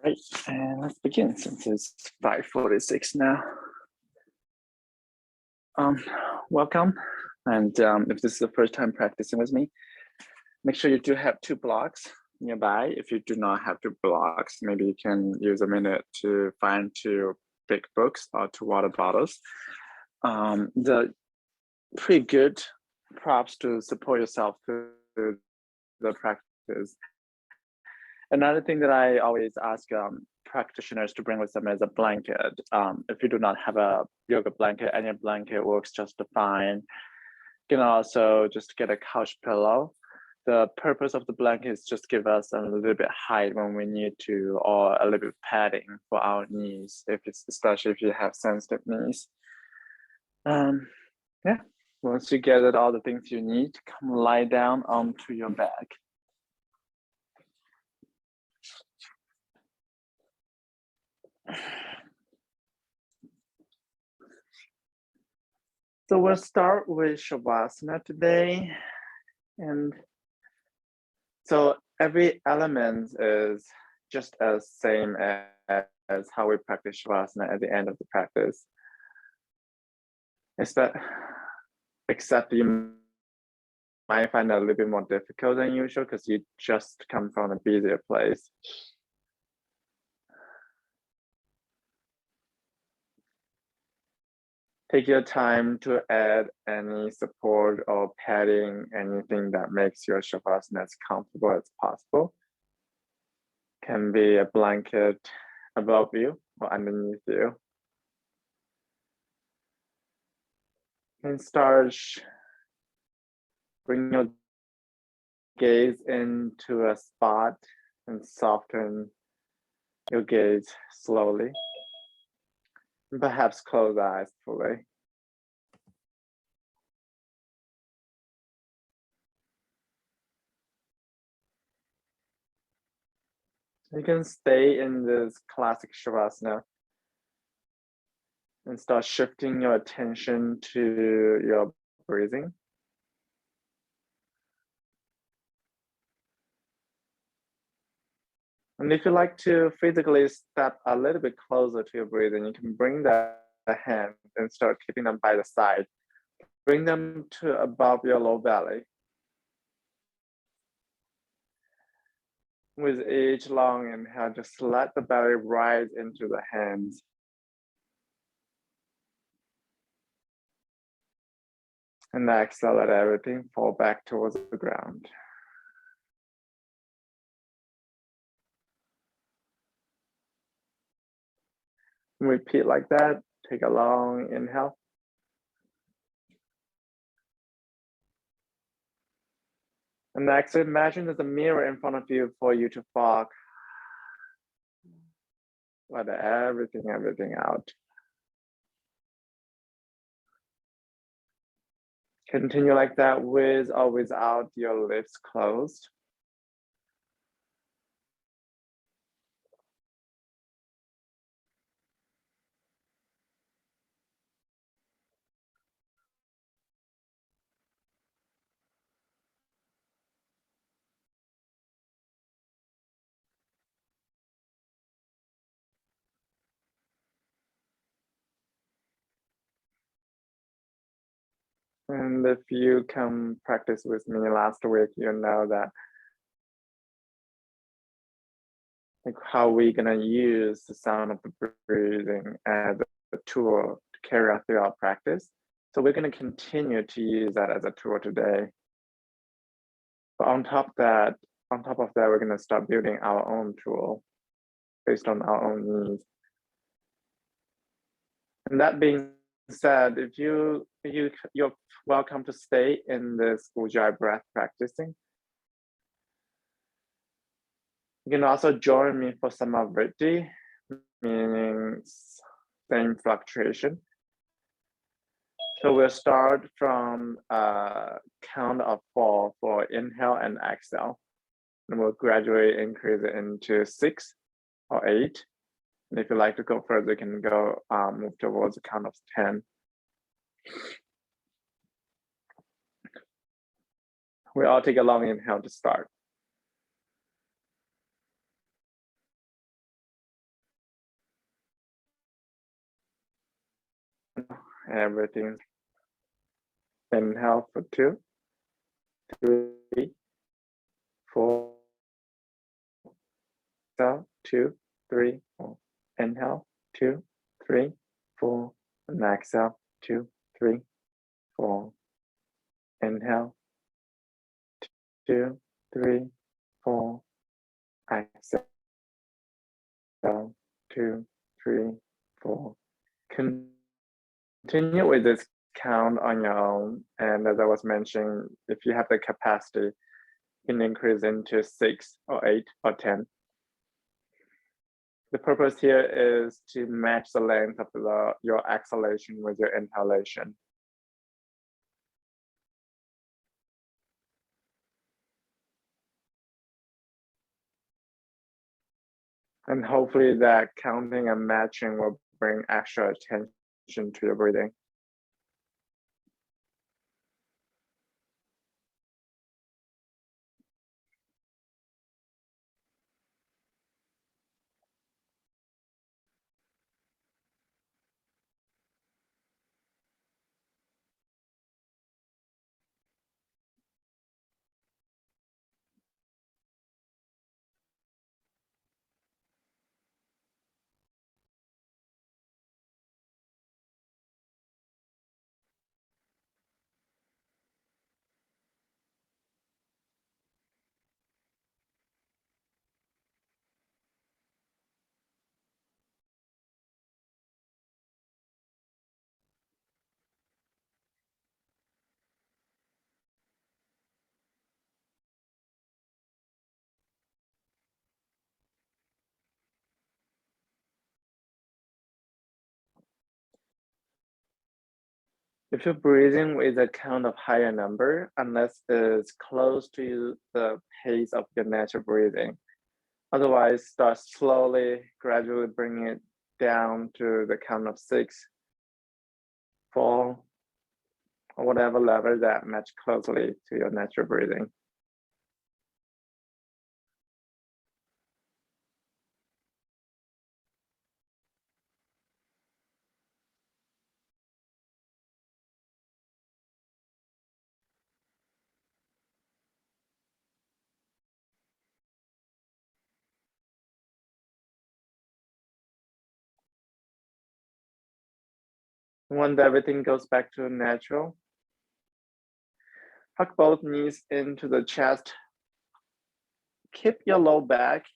Right, and let's begin since it's 5:46 now. Welcome, and if this is the first time practicing with me, make sure you do have two blocks nearby. If you do not have two blocks, maybe you can use a minute to find two big books or two water bottles. The pretty good props to support yourself through the practice. Another thing that I always ask practitioners to bring with them is a blanket. If you do not have a yoga blanket, any blanket works just fine. You can also just get a couch pillow. The purpose of the blanket is just give us a little bit height when we need to, or a little bit padding for our knees, especially if you have sensitive knees. Yeah, once you gathered all the things you need, come lie down onto your back. So we'll start with Shavasana today. And so every element is just as same as how we practice Shavasana at the end of the practice. Except you might find it a little bit more difficult than usual because you just come from a busier place. Take your time to add any support or padding, anything that makes your Shavasana as comfortable as possible. Can be a blanket above you or underneath you. And start, bring your gaze into a spot and soften your gaze slowly. And perhaps close eyes fully. You can stay in this classic Shavasana and start shifting your attention to your breathing. And if you like to physically step a little bit closer to your breathing, you can bring the hand and start keeping them by the side. Bring them to above your low belly. With each long inhale, just let the belly rise into the hands. And exhale, let everything fall back towards the ground. Repeat like that. Take a long inhale. And next, imagine there's a mirror in front of you for you to fog. Let everything out. Continue like that with or without your lips closed. And if you come practice with me last week, you know that like how we're gonna use the sound of the breathing as a tool to carry out through our practice. So we're gonna continue to use that as a tool today. But on top of that, we're gonna start building our own tool based on our own needs. And that being said, if you're welcome to stay in this Ujjayi breath practicing. You can also join me for Samavritti, meaning same fluctuation. So we'll start from a count of 4 for inhale and exhale. And we'll gradually increase it into 6 or 8. And if you like to go further, you can go move towards a count of 10. We all take a long inhale to start. everything. Inhale for 2, 3, 4. So 2, 3, 4. Inhale, 2, 3, 4. And exhale, 2, 3, 4. Inhale, 2, 3, 4. Exhale, 2, 3, 4. Continue with this count on your own. And as I was mentioning, if you have the capacity, you can increase into 6 or 8 or 10. The purpose here is to match the length of your exhalation with your inhalation. And hopefully that counting and matching will bring extra attention to your breathing. If you're breathing with a count of higher number, unless it's close to the pace of your natural breathing, otherwise start slowly, gradually bring it down to the count of 6, 4, or whatever level that match closely to your natural breathing. Once everything goes back to natural, hug both knees into the chest. Keep your low back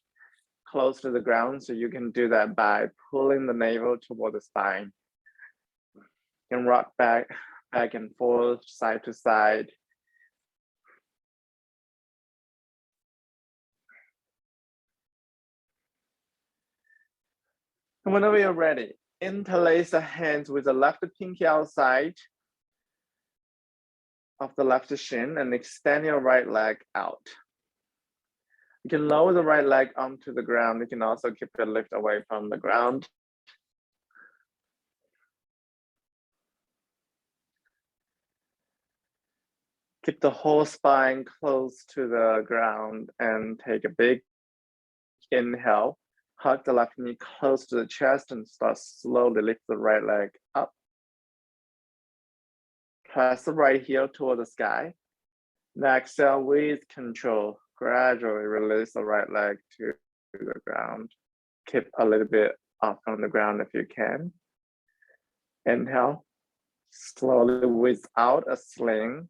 close to the ground, so you can do that by pulling the navel toward the spine. You can rock back and forth, side to side. And whenever you're ready, interlace the hands with the left pinky outside of the left shin and extend your right leg out. You can lower the right leg onto the ground. You can also keep your lift away from the ground. Keep the whole spine close to the ground and take a big inhale. Hug the left knee close to the chest and start slowly lift the right leg up. Press the right heel toward the sky. Now exhale with control. Gradually release the right leg to the ground. Keep a little bit off from the ground if you can. Inhale, slowly without a sling.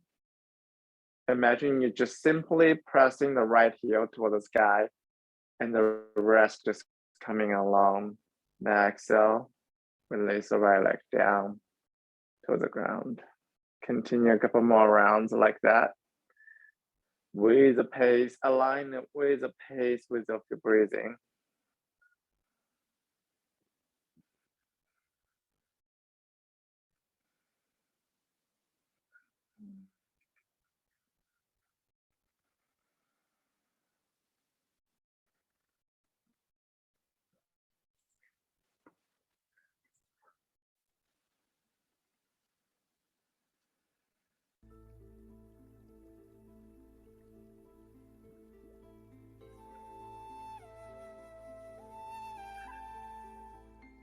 Imagine you're just simply pressing the right heel toward the sky and the rest just coming along. Now exhale, release the right leg down to the ground. Continue a couple more rounds like that. With the pace, align it with the pace with your breathing.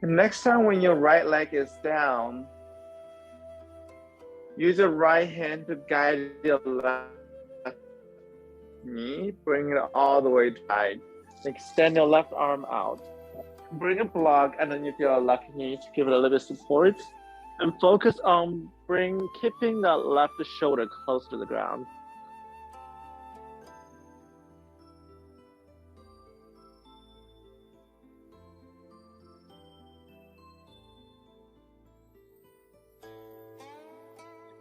Next time when your right leg is down, Use your right hand to guide your left knee, bring it all the way to the side. Extend your left arm out. Bring a block underneath your left knee to give it a little bit of support. And focus on keeping the left shoulder close to the ground.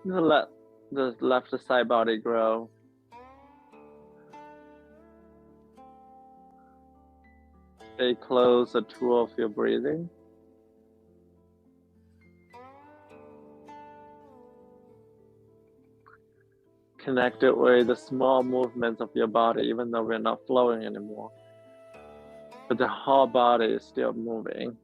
Let the left side body grow. Stay close to two of your breathing. Connect it with the small movements of your body, even though we're not flowing anymore. But the whole body is still moving.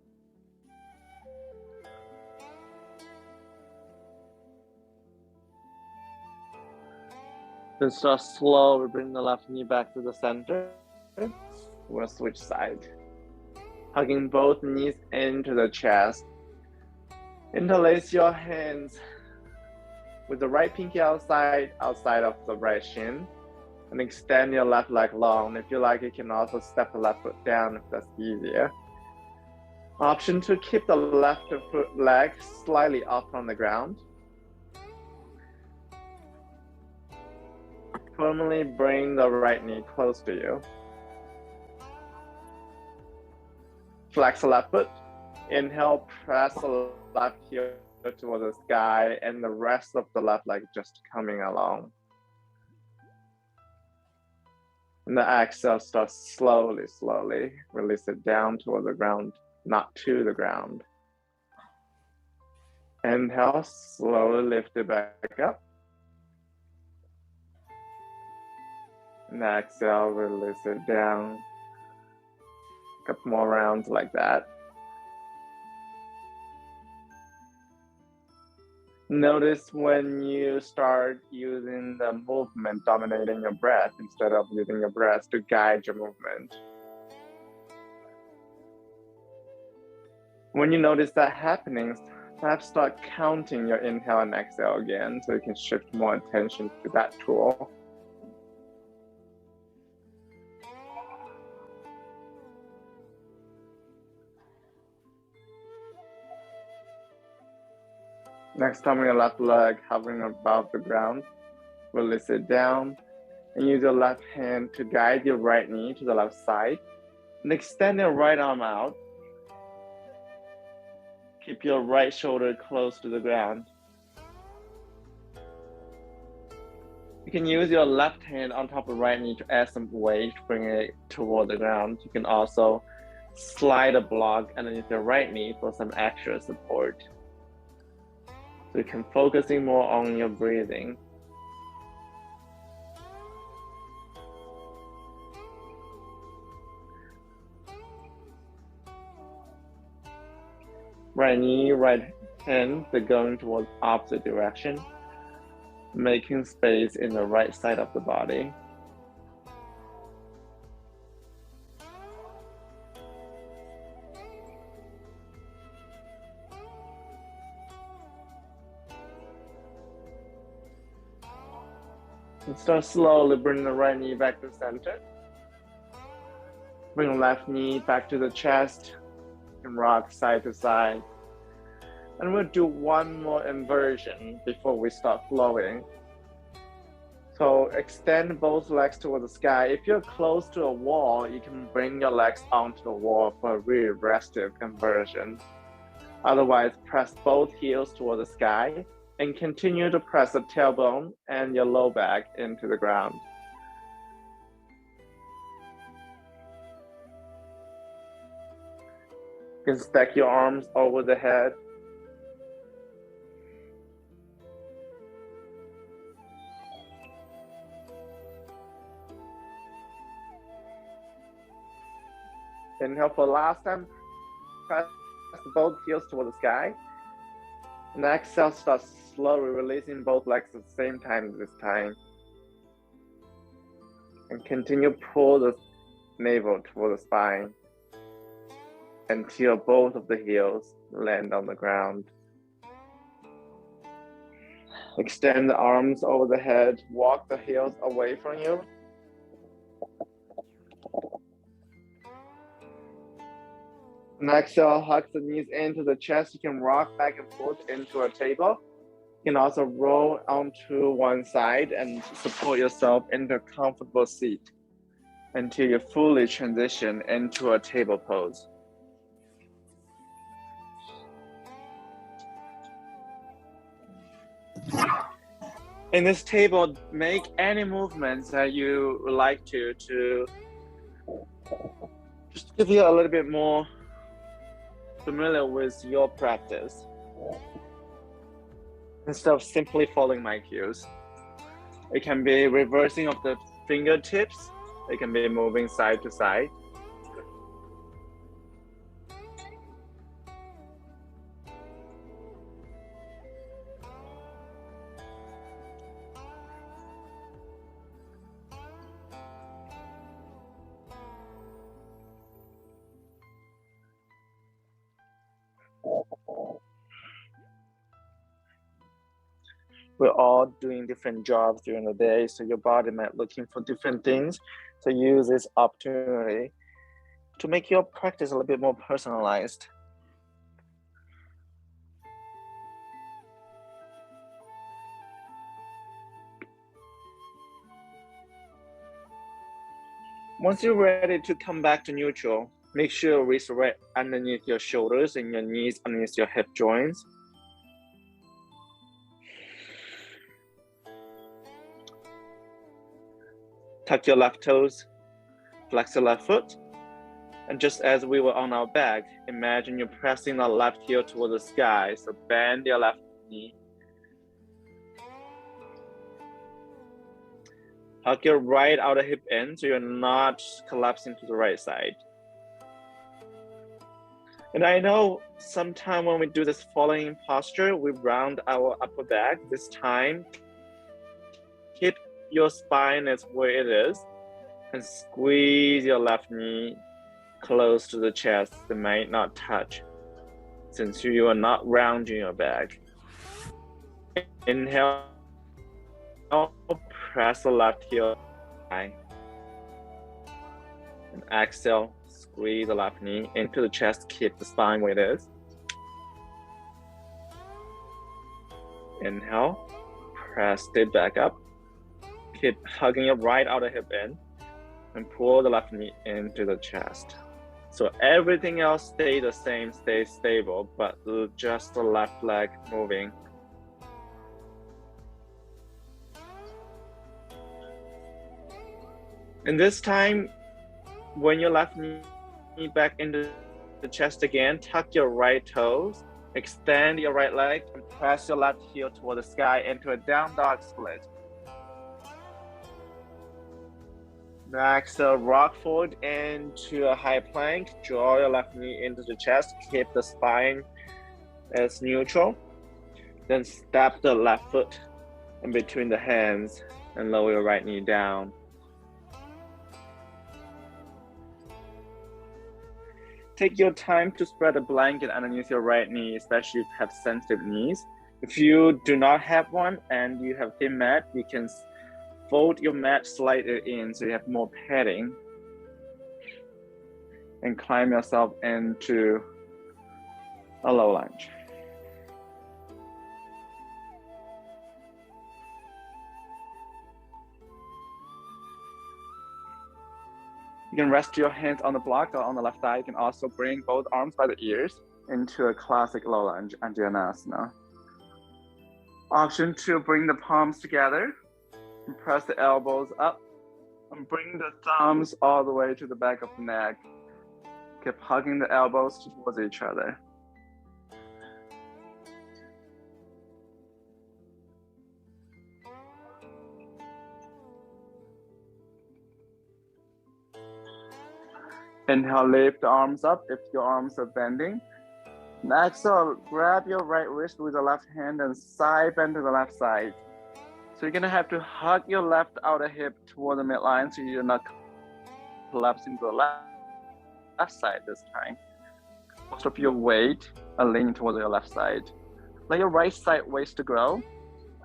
Then start slowly, bring the left knee back to the center. We'll switch sides. Hugging both knees into the chest. Interlace your hands with the right pinky outside of the right shin. And extend your left leg long. If you like, you can also step the left foot down if that's easier. Option to keep the left foot leg slightly up from the ground. Firmly bring the right knee close to you. Flex the left foot. Inhale, press the left heel towards the sky, and the rest of the left leg just coming along. And the exhale, start slowly, release it down toward the ground, not to the ground. Inhale, slowly lift it back up. And exhale, release it down. A couple more rounds like that. Notice when you start using the movement dominating your breath instead of using your breath to guide your movement. When you notice that happening, perhaps start counting your inhale and exhale again so you can shift more attention to that tool. Next time your left leg hovering above the ground, release it down and use your left hand to guide your right knee to the left side and extend your right arm out. Keep your right shoulder close to the ground. You can use your left hand on top of the right knee to add some weight to bring it toward the ground. You can also slide a block underneath your right knee for some extra support. So you can focusing more on your breathing. Right knee, right hand, they're going towards opposite direction, making space in the right side of the body. And start slowly bringing the right knee back to center. Bring the left knee back to the chest and rock side to side. And we'll do one more inversion before we start flowing. So extend both legs toward the sky. If you're close to a wall, you can bring your legs onto the wall for a really restive inversion. Otherwise, press both heels toward the sky and continue to press the tailbone and your low back into the ground. You can stack your arms over the head. Inhale for last time. Press both heels toward the sky. And exhale, start slowly releasing both legs at the same time this time. And continue pull the navel toward the spine until both of the heels land on the ground. Extend the arms over the head, walk the heels away from you. And exhale, hug the knees into the chest. You can rock back and forth into a table. You can also roll onto one side and support yourself into a comfortable seat until you fully transition into a table pose. In this table, make any movements that you would like to just give you a little bit more familiar with your practice instead of simply following my cues. It can be reversing of the fingertips. It can be moving side to side. We're all doing different jobs during the day, so your body might looking for different things. So use this opportunity to make your practice a little bit more personalized. Once you're ready to come back to neutral, make sure your wrists are right underneath your shoulders and your knees underneath your hip joints. Tuck your left toes, flex your left foot, and just as we were on our back, imagine you're pressing the left heel toward the sky, so bend your left knee. Hug your right outer hip in so you're not collapsing to the right side. And I know sometimes when we do this following posture, we round our upper back. This time, keep your spine as where it is and squeeze your left knee close to the chest that might not touch since you are not rounding your back. Inhale, press the left heel and exhale, squeeze the left knee into the chest, keep the spine where it is. Inhale, press it back up. Keep hugging your right outer hip in and pull the left knee into the chest. So everything else stay the same, stay stable, but just the left leg moving. And this time, when your left knee back into the chest again, tuck your right toes, extend your right leg, and press your left heel toward the sky into a down dog split. Next, rock forward into a high plank. Draw your left knee into the chest. Keep the spine as neutral. Then step the left foot in between the hands and lower your right knee down. Take your time to spread a blanket underneath your right knee, especially if you have sensitive knees. If you do not have one and you have thin mat, you can fold your mat slightly in so you have more padding and climb yourself into a low lunge. You can rest your hands on the block or on the left side. You can also bring both arms by the ears into a classic low lunge, Anjaneyasana. Option 2, bring the palms together. And press the elbows up and bring the thumbs all the way to the back of the neck. Keep hugging the elbows towards each other. Inhale, lift the arms up if your arms are bending. And exhale, grab your right wrist with the left hand and side bend to the left side. So you're gonna have to hug your left outer hip toward the midline so you're not collapsing to the left side this time. Most of your weight are leaning towards your left side. Let your right side waist to grow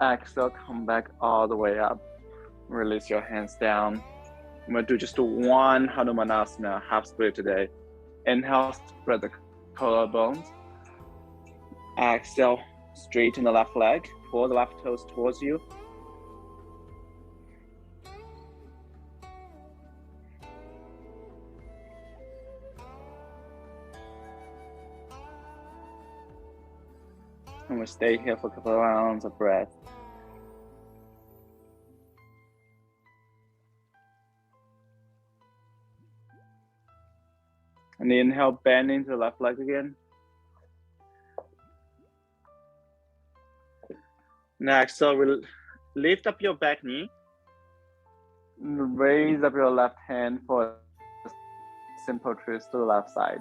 Exhale, come back all the way up. Release your hands down. I'm gonna do just one Hanumanasana, half split today. Inhale, spread the collarbones. Exhale, straighten the left leg, pull the left toes towards you. And we'll stay here for a couple of rounds of breath. And inhale, bend into the left leg again. Next, so we'll lift up your back knee. Raise up your left hand for a simple twist to the left side.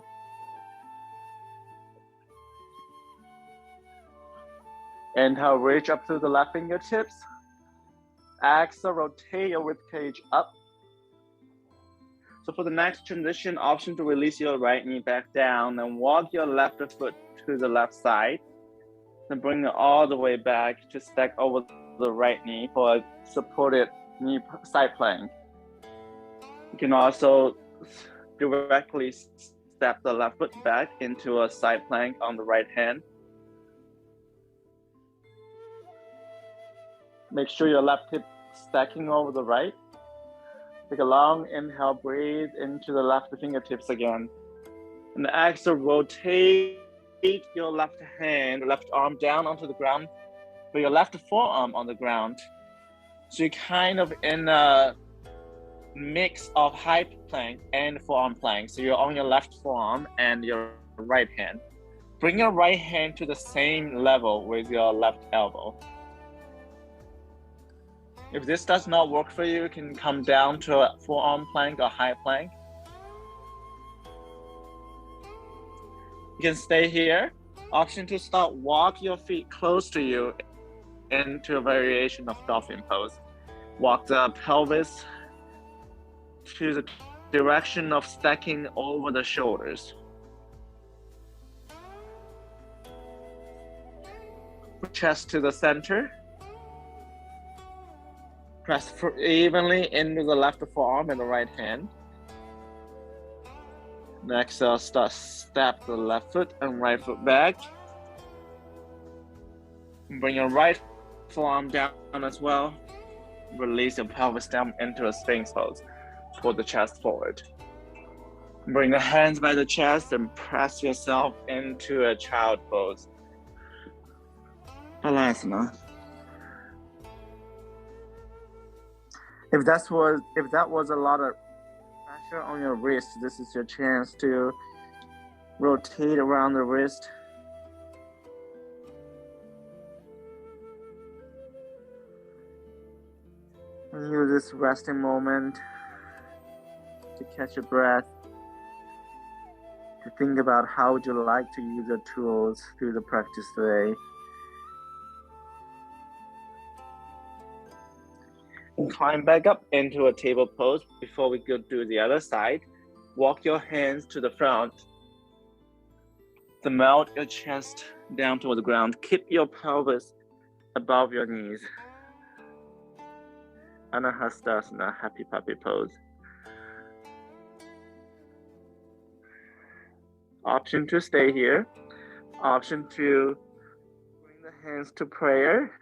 Inhale, reach up to the left fingertips. Exhale, rotate your ribcage up. So for the next transition, option to release your right knee back down and walk your left foot to the left side. Then bring it all the way back to stack over the right knee for a supported knee side plank. You can also directly step the left foot back into a side plank on the right hand. Make sure your left hip stacking over the right. Take a long inhale, breathe into the left fingertips again. And exhale, rotate your left hand, left arm down onto the ground, with your left forearm on the ground. So you're kind of in a mix of high plank and forearm plank. So you're on your left forearm and your right hand. Bring your right hand to the same level with your left elbow. If this does not work for you, you can come down to a forearm plank or high plank. You can stay here. Option to start, walk your feet close to you into a variation of dolphin pose. Walk the pelvis to the direction of stacking over the shoulders. Chest to the center. Press evenly into the left forearm and the right hand. Next, step the left foot and right foot back. Bring your right forearm down as well. Release your pelvis down into a Sphinx pose. Pull the chest forward. Bring the hands by the chest and press yourself into a child pose. Balasana. If that was a lot of pressure on your wrist, this is your chance to rotate around the wrist. And use this resting moment to catch your breath, to think about how would you like to use the tools through the practice today. And climb back up into a table pose. Before we go to the other side, walk your hands to the front. Then melt your chest down toward the ground. Keep your pelvis above your knees. Anahastasana, happy puppy pose. Option to stay here. Option to bring the hands to prayer.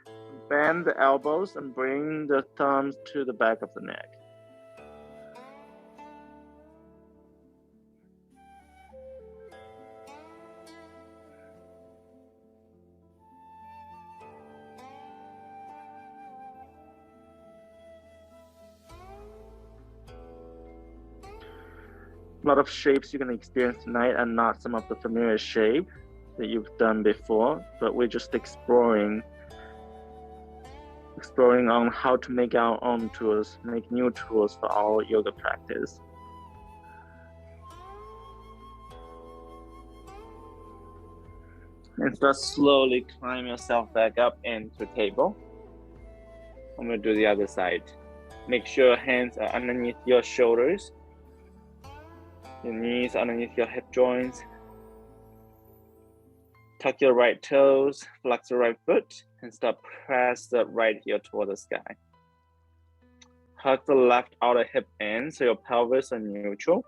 Bend the elbows and bring the thumbs to the back of the neck. A lot of shapes you're going to experience tonight are not some of the familiar shape that you've done before, but we're just exploring on how to make our own tools, make new tools for our yoga practice. And start slowly climb yourself back up into the table. I'm going to do the other side. Make sure your hands are underneath your shoulders, your knees underneath your hip joints. Tuck your right toes, flex your right foot, and start press the right heel toward the sky. Hug the left outer hip in so your pelvis are neutral.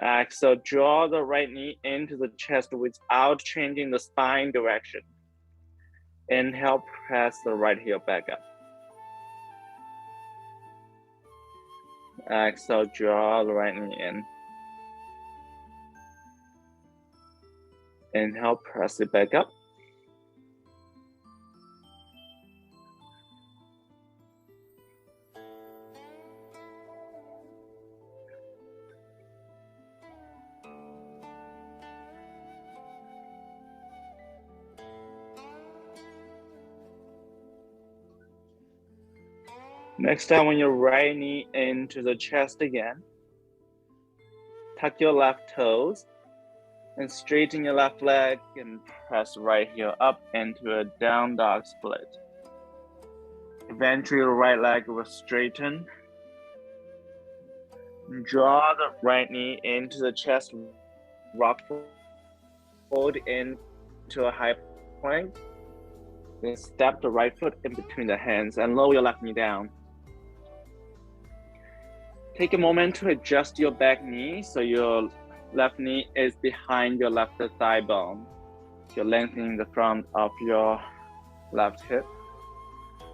Exhale, draw the right knee into the chest without changing the spine direction. Inhale, press the right heel back up. Exhale, draw the right knee in. Inhale, press it back up. Next time, when your right knee into the chest again, tuck your left toes and straighten your left leg and press right heel up into a down dog split. Eventually, your right leg will straighten. Draw the right knee into the chest, rock forward into a high plank. Then step the right foot in between the hands and lower your left knee down. Take a moment to adjust your back knee so your left knee is behind your left thigh bone. You're lengthening the front of your left hip.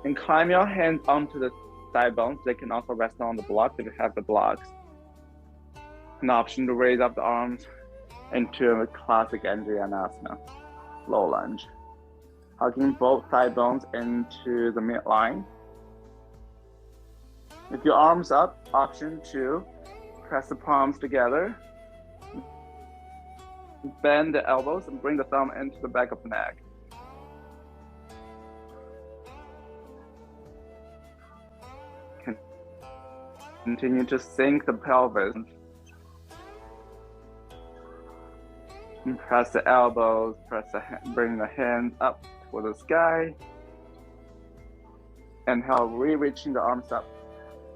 And climb your hands onto the thigh bones. They can also rest on the blocks if you have the blocks. An option to raise up the arms into a classic Anjaneyasana, low lunge. Hugging both thigh bones into the midline. With your arms up, option 2, press the palms together. Bend the elbows and bring the thumb into the back of the neck. Continue to sink the pelvis. And press the elbows, bring the hands up toward the sky. Inhale, reaching the arms up.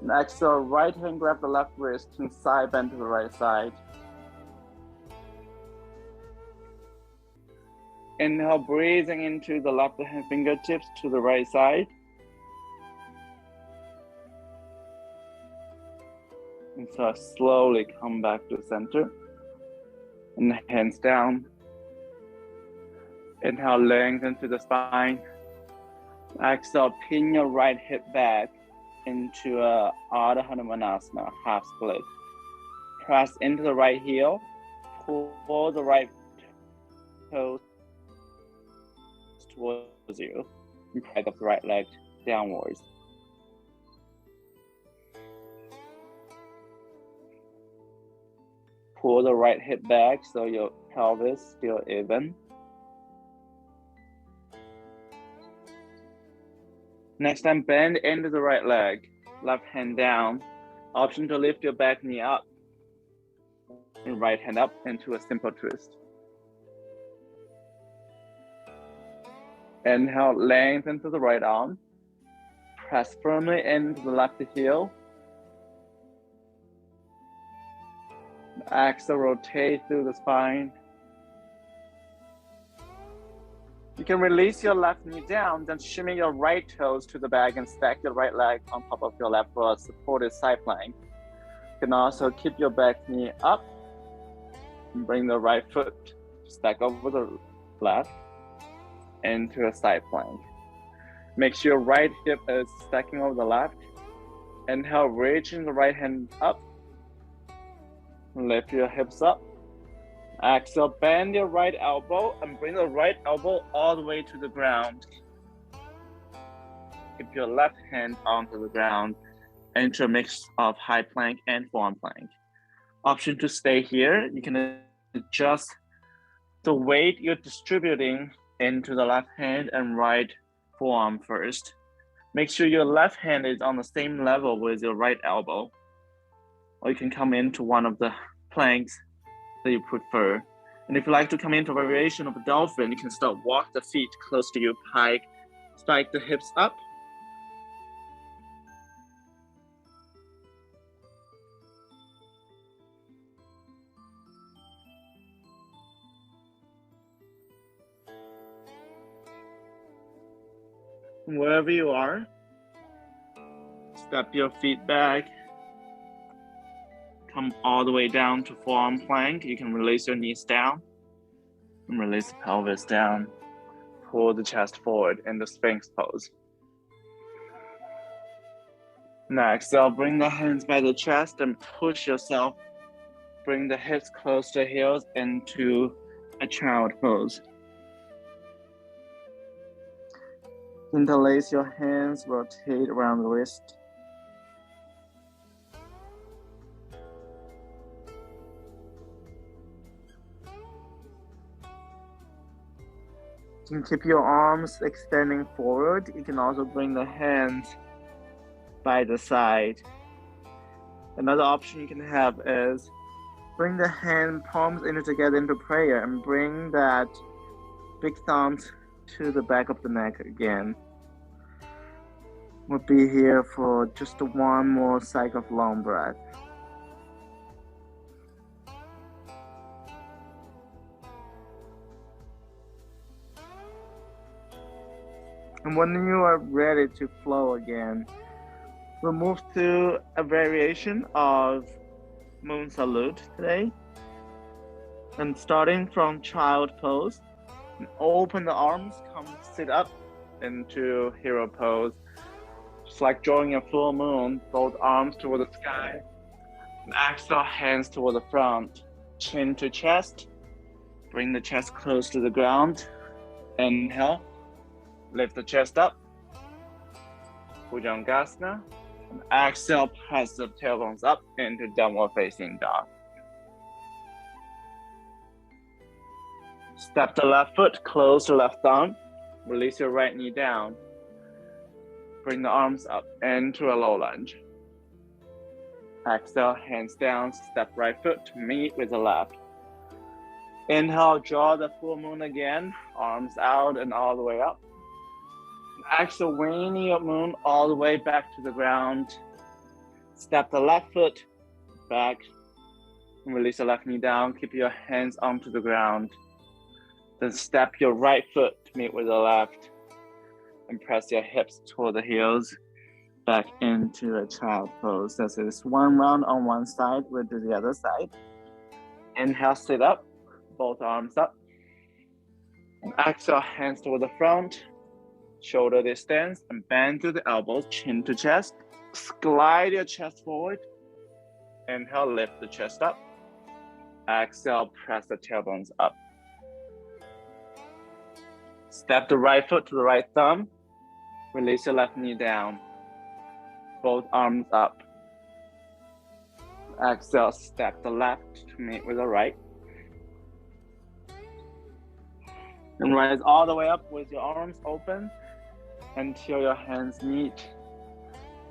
And exhale, right hand grab the left wrist and side bend to the right side. Inhale, breathing into the left hand fingertips to the right side. And so slowly come back to center. And hands down. Inhale, lengthen through the spine. Exhale, pin your right hip back into a Ardha Hanumanasana, half split. Press into the right heel, pull the right toes towards you, and drag the right leg downwards. Pull the right hip back so your pelvis is still even. Next time, bend into the right leg, left hand down. Option to lift your back knee up and right hand up into a simple twist. Inhale, lengthen to the right arm. Press firmly into the left heel. Exhale, rotate through the spine. You can release your left knee down, then shimmy your right toes to the back and stack your right leg on top of your left for a supported side plank. You can also keep your back knee up and bring the right foot stack over the left into a side plank. Make sure your right hip is stacking over the left. Inhale, reaching the right hand up. Lift your hips up. Exhale, bend your right elbow and bring the right elbow all the way to the ground. Keep your left hand onto the ground into a mix of high plank and forearm plank. Option to stay here. You can adjust the weight you're distributing into the left hand and right forearm first. Make sure your left hand is on the same level with your right elbow. Or you can come into one of the planks that you prefer. And if you like to come into a variation of a dolphin, you can start walk the feet close to your pike, spike the hips up. Wherever you are, step your feet back. Come all the way down to forearm plank. You can release your knees down and release the pelvis down. Pull the chest forward in the Sphinx pose. Next, exhale, bring the hands by the chest and push yourself. Bring the hips close to heels into a child pose. Interlace your hands, rotate around the wrist. You can keep your arms extending forward. You can also bring the hands by the side. Another option you can have is bring the hand palms together into prayer and bring that big thumbs to the back of the neck again. We'll be here for just one more cycle of long breath. And when you are ready to flow again, we'll move to a variation of Moon Salute today. And starting from Child Pose, open the arms, come sit up into Hero Pose. Just like drawing a full moon, both arms toward the sky. And exhale, hands toward the front, chin to chest. Bring the chest close to the ground. Inhale. Lift the chest up, Bhujangasana, and exhale, press the tailbones up into downward facing dog. Step the left foot, close the left thumb, release your right knee down. Bring the arms up into a low lunge. Exhale, hands down, step right foot to meet with the left. Inhale, draw the full moon again, arms out and all the way up. Exhale, wing your moon all the way back to the ground. Step the left foot back. Release the left knee down. Keep your hands onto the ground. Then step your right foot to meet with the left. And press your hips toward the heels. Back into a child pose. This is one round on one side. We'll do the other side. Inhale, sit up. Both arms up. And exhale, hands toward the front. Shoulder distance and bend to the elbows, chin to chest. Glide your chest forward. Inhale, lift the chest up. Exhale, press the tailbones up. Step the right foot to the right thumb. Release your left knee down. Both arms up. Exhale, step the left to meet with the right. And rise all the way up with your arms open until your hands meet.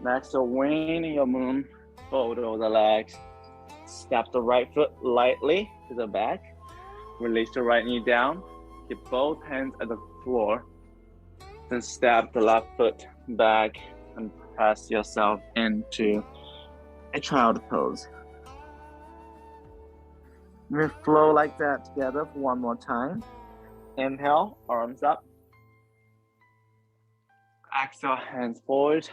Next, wing your moon, fold over the legs. Step the right foot lightly to the back. Release the right knee down. Keep both hands at the floor. Then step the left foot back and press yourself into a child pose. We flow like that together for one more time. Inhale, arms up. Exhale, hands forward.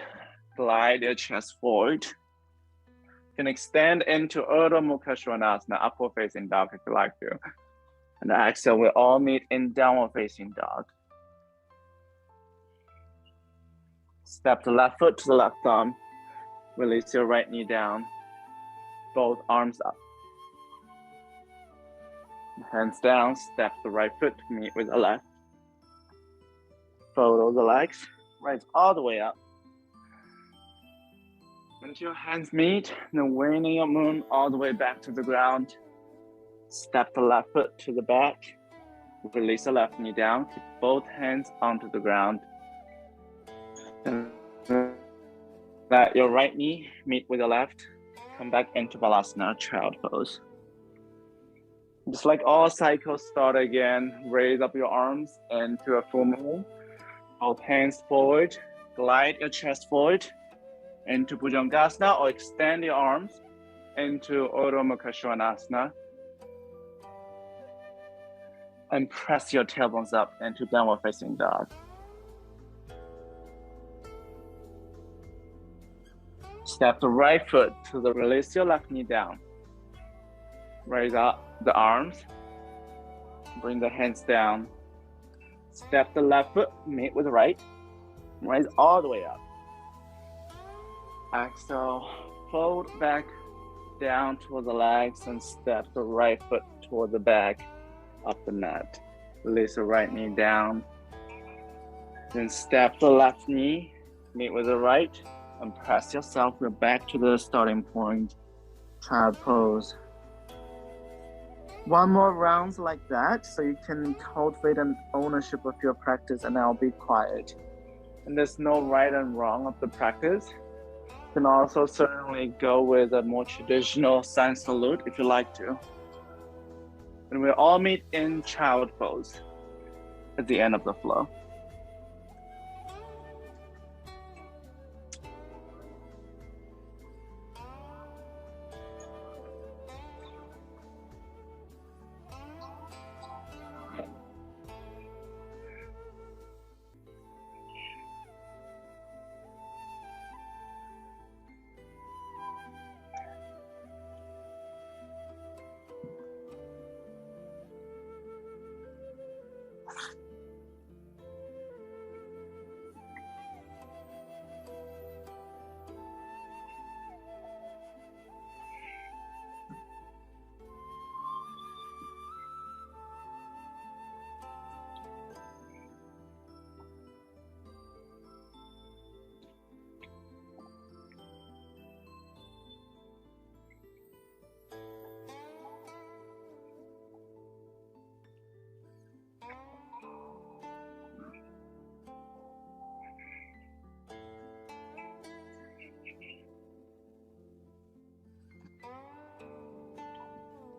Glide your chest forward. You can extend into Urdhva Mukha Svanasana, upward facing dog if you like to. And exhale, we all meet in downward facing dog. Step the left foot to the left thumb. Release your right knee down. Both arms up. Hands down, step the right foot to meet with the left. Fold over the legs, rise all the way up. Until your hands meet, then wing your moon all the way back to the ground. Step the left foot to the back. Release the left knee down. Keep both hands onto the ground. And let your right knee meet with the left. Come back into Balasana, child pose. Just like all cycles, start again. Raise up your arms into a full moon. Both hands forward. Glide your chest forward into Bhujangasana or extend your arms into Urdhva Mukha Svanasana. And press your tailbones up into downward facing dog. Step the right foot to the release your left knee down. Raise up the arms. Bring the hands down. Step the left foot, meet with the right. Raise all the way up. Exhale, fold back down toward the legs and step the right foot toward the back of the mat. Release the right knee down. Then step the left knee, meet with the right, and press yourself back to the starting point. Child pose. One more round like that, so you can cultivate an ownership of your practice, and I'll be quiet. And there's no right and wrong of the practice. You can also certainly go with a more traditional sun salute if you like to. And we'll all meet in child pose at the end of the flow.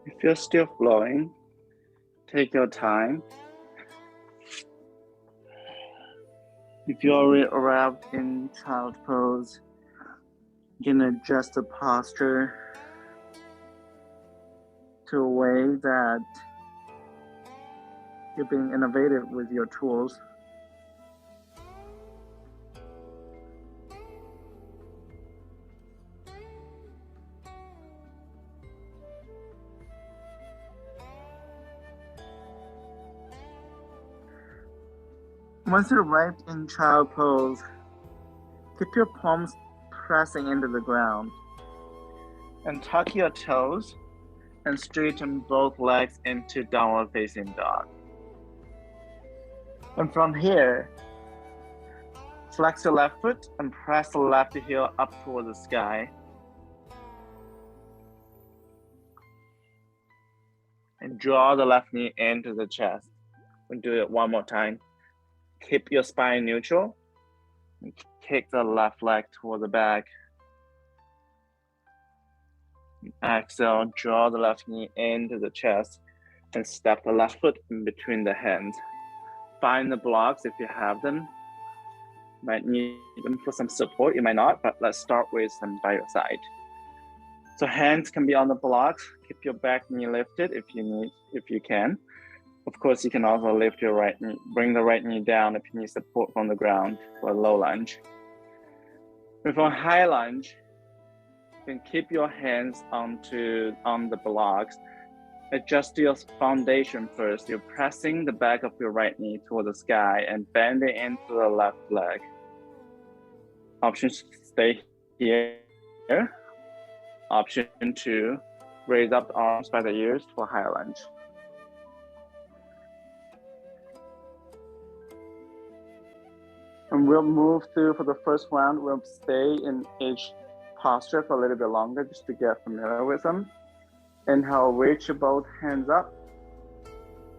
If you're still flowing, take your time. If you already arrived in child pose, you can adjust the posture to a way that you're being innovative with your tools. Once you arrive in child pose, keep your palms pressing into the ground and tuck your toes and straighten both legs into downward facing dog. And from here, flex your left foot and press the left heel up toward the sky. And draw the left knee into the chest. We'll do it one more time. Keep your spine neutral and kick the left leg toward the back. Exhale, draw the left knee into the chest and step the left foot in between the hands. Find the blocks if you have them. You might need them for some support, you might not, but let's start with them by your side. So hands can be on the blocks. Keep your back knee lifted if you can. Of course, you can also lift your right knee, bring the right knee down if you need support from the ground for a low lunge. Before high lunge, you can keep your hands on the blocks. Adjust your foundation first. You're pressing the back of your right knee toward the sky and bending into the left leg. Option stay here. Option 2, raise up the arms by the ears for high lunge. And we'll move through for the first round. We'll stay in each posture for a little bit longer just to get familiar with them. Inhale, reach your both hands up.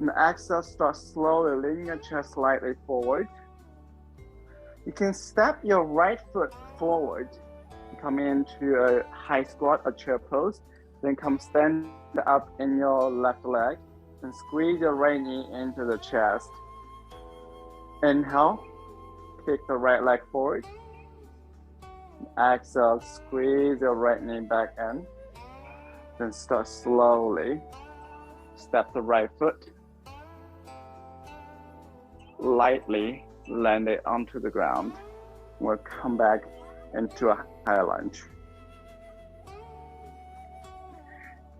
And exhale, start slowly leaning your chest slightly forward. You can step your right foot forward. Come into a high squat or chair pose. Then come stand up in your left leg and squeeze your right knee into the chest. Inhale. Kick the right leg forward. Exhale, squeeze your right knee back in. Then start slowly. Step the right foot. Lightly land it onto the ground. We'll come back into a high lunge.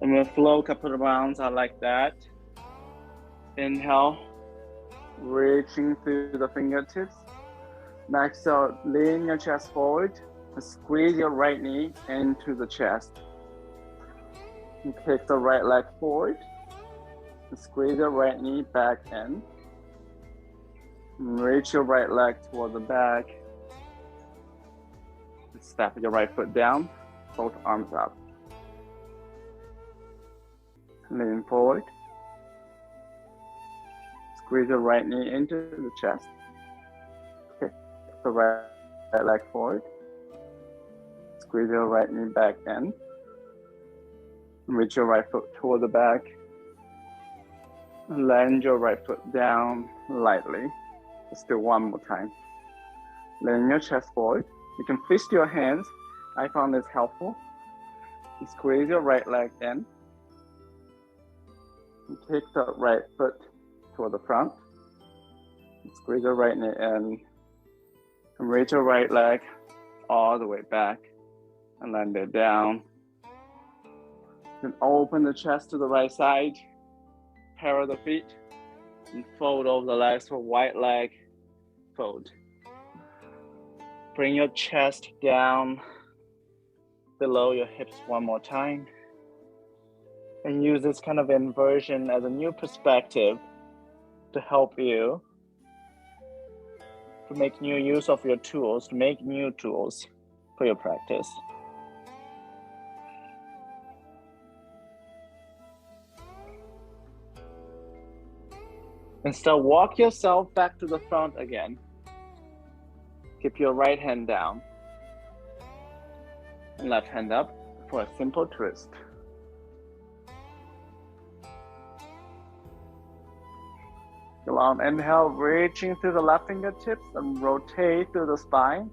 I'm gonna flow a couple of rounds out like that. Inhale, reaching through the fingertips. Next out, lean your chest forward and squeeze your right knee into the chest. You kick the right leg forward and squeeze your right knee back in. Reach your right leg toward the back. Step your right foot down, both arms up. Lean forward. Squeeze your right knee into the chest. Kick the right leg forward. Squeeze your right knee back in. Reach your right foot toward the back. Land your right foot down lightly. Let's do one more time. Lean your chest forward. You can fist your hands. I found this helpful. You squeeze your right leg in. You kick the right foot toward the front. You squeeze your right knee in. And reach your right leg all the way back and land it down. Then open the chest to the right side. Parallel the feet and fold over the legs for right leg fold. Bring your chest down below your hips one more time. And use this kind of inversion as a new perspective to help you to make new use of your tools, to make new tools for your practice. And start walk yourself back to the front again. Keep your right hand down and left hand up for a simple twist. Go on, inhale, reaching through the left fingertips and rotate through the spine.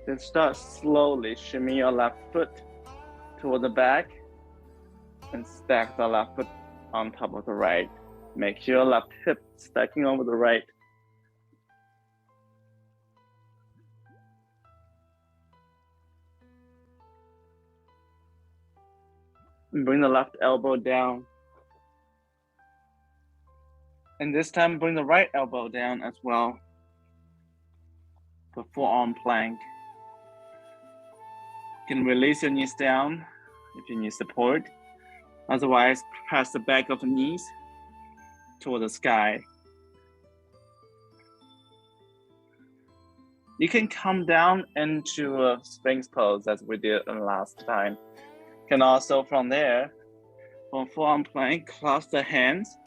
Then start slowly shimmy your left foot toward the back and stack the left foot on top of the right. Make your left hip stacking over the right. And bring the left elbow down. And this time, bring the right elbow down as well for forearm plank. You can release your knees down if you need support. Otherwise, press the back of the knees toward the sky. You can come down into a Sphinx pose as we did last time. You can also from there, from forearm plank, clasp the hands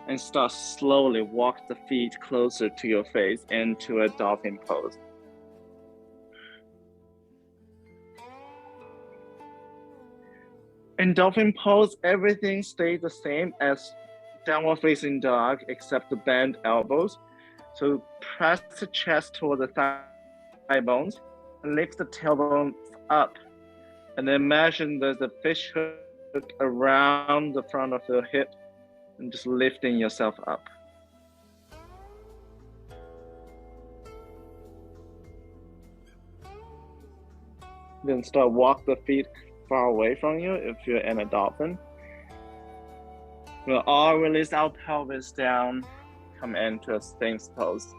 and start slowly walk the feet closer to your face into a dolphin pose. In dolphin pose, everything stays the same as downward facing dog except the bent elbows. So press the chest toward the thigh bones and lift the tailbone up. And then imagine there's a fish hook around the front of the hip and just lifting yourself up. Then start walk the feet far away from you if you're in a dolphin. We'll all release our pelvis down, come into a Sphinx pose.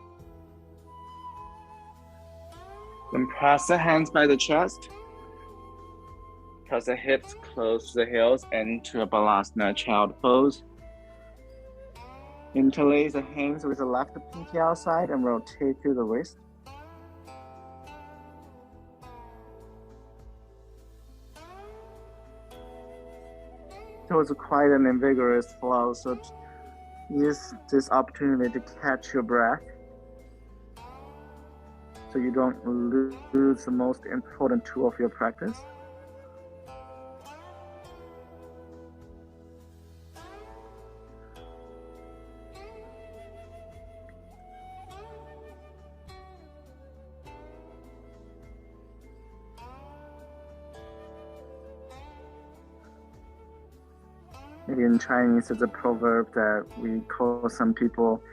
Then press the hands by the chest. Press the hips close to the heels into a Balasana child pose. Interlace the hands with the left pinky outside and rotate through the wrist. It was quite an vigorous flow, so use this opportunity to catch your breath so you don't lose the most important tool of your practice. In Chinese, it's a proverb that we call some people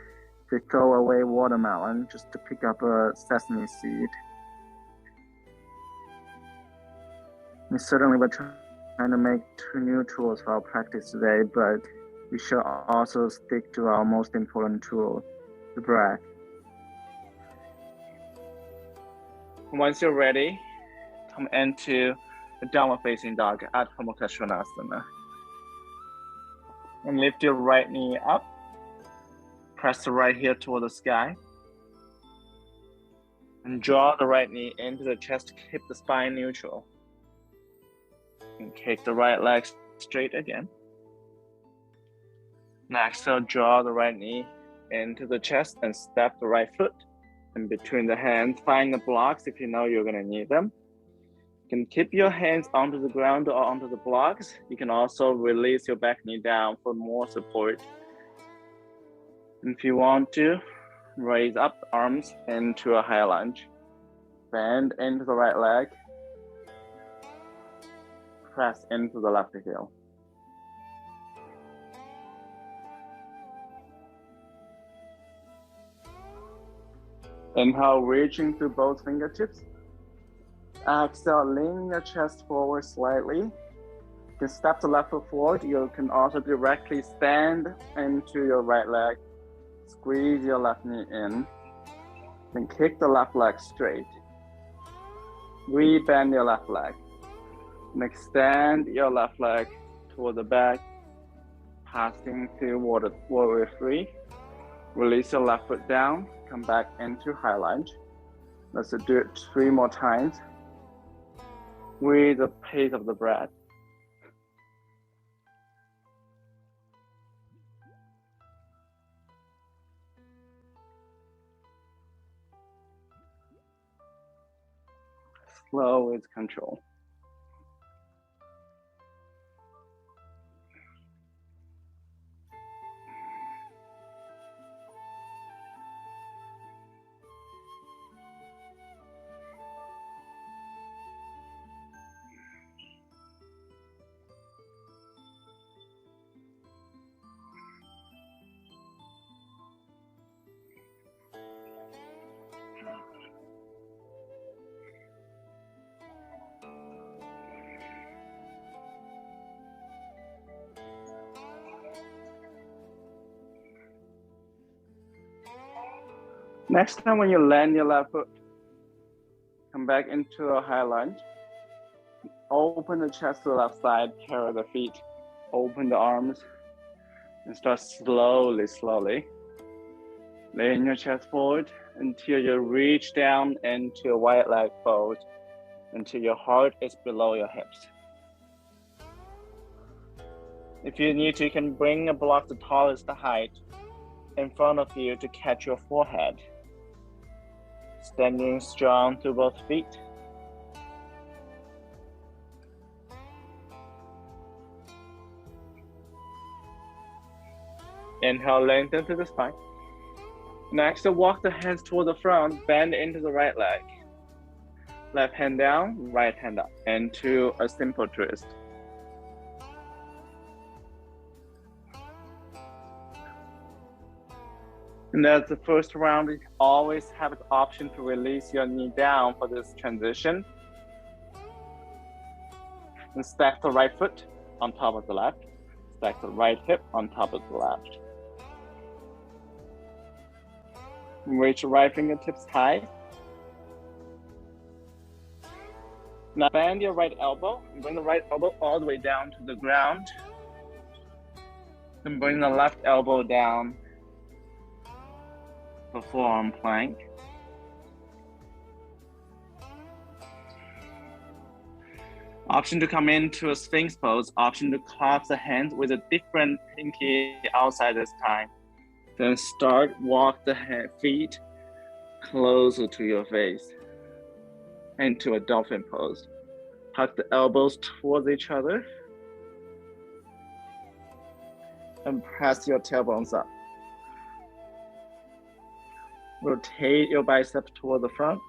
to throw away watermelon just to pick up a sesame seed. And certainly we're trying to make 2 new tools for our practice today, but we should also stick to our most important tool, the breath. Once you're ready, come into the downward facing dog, Adho Mukha Svanasana. And lift your right knee up. Press the right heel toward the sky. And draw the right knee into the chest to keep the spine neutral. And kick the right leg straight again. Next, so draw the right knee into the chest and step the right foot. And between the hands, find the blocks if you know you're gonna need them. You can keep your hands onto the ground or onto the blocks. You can also release your back knee down for more support. And if you want to, raise up the arms into a high lunge. Bend into the right leg. Press into the left heel. Inhale, reaching through both fingertips. Exhale, lean your chest forward slightly. You can step the left foot forward. You can also directly stand into your right leg. Squeeze your left knee in. Then kick the left leg straight. Rebend your left leg. And extend your left leg toward the back, passing through warrior three. Release your left foot down. Come back into high lunge. Let's do it 3 more times with the pace of the breath. Slow with control. Next time when you land your left foot, come back into a high lunge. Open the chest to the left side, carry the feet, open the arms, and start slowly. Lean your chest forward until you reach down into your right leg fold, until your heart is below your hips. If you need to, you can bring a block the tallest height in front of you to catch your forehead. Standing strong through both feet. Inhale, lengthen through the spine. Next, walk the hands toward the front, bend into the right leg. Left hand down, right hand up, into a simple twist. And that's the first round. You always have the option to release your knee down for this transition. And stack the right foot on top of the left. Stack the right hip on top of the left. Reach your right fingertips high. Now bend your right elbow. Bring the right elbow all the way down to the ground. Then bring the left elbow down. The forearm plank. Option to come into a Sphinx pose. Option to clasp the hands with a different pinky outside this time. Then walk the feet closer to your face into a dolphin pose. Tuck the elbows towards each other and press your tailbones up. Rotate your biceps toward the front.